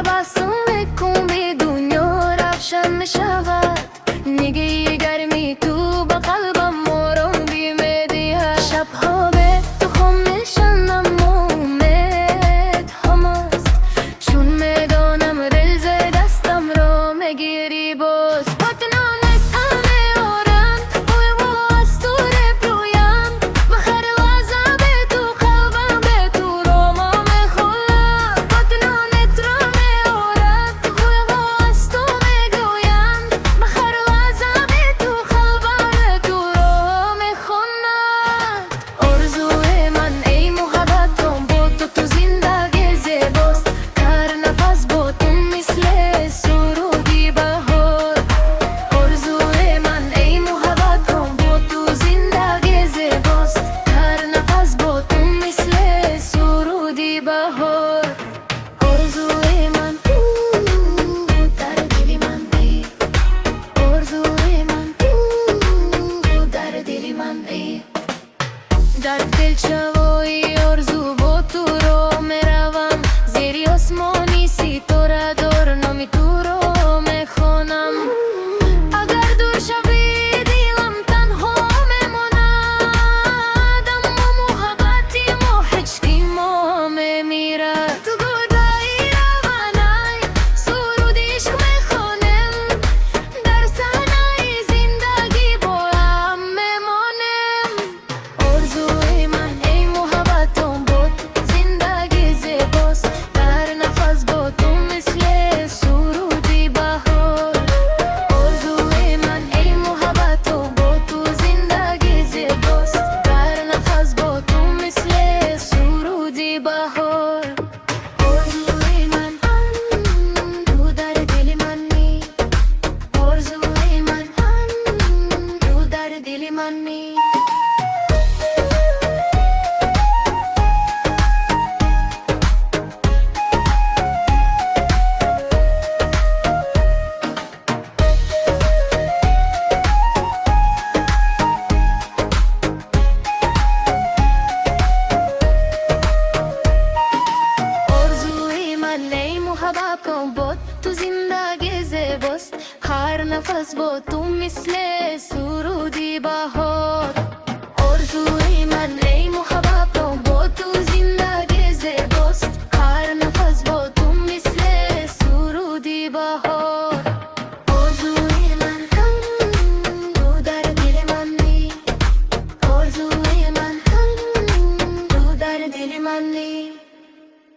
تبسمكم بدون رفشان میشود نگه گرمی تو با قلبم مرم بیمدیه شبها به تو خم میشنم امید همست چون میدانم ریز دستم را میگیری باز در دلچوی آرزو با تو رو میروم زیر آسمانی ستاره دار نامی تو رو میخوانم اگر دور شوی دلم تنها میماند اما محبتی ما هیچکی ما میمیرد تو گودایی روانای سرود عشق میخوانم در صحنه زندگی با هم میمانم آرزوی من ای محبتم بود زندگی زیباست در نفس با تو مثل سرودی بهار آرزوی من ای محبتم بود تو زندگی زیباست در نفس با تو مثل سرودی بهار آرزوی من تو در دل من می آرزوی من تو در دل من می آرزوی من ای محبتم بود تو زندگی زیباست هر نفس با تو مثل سرود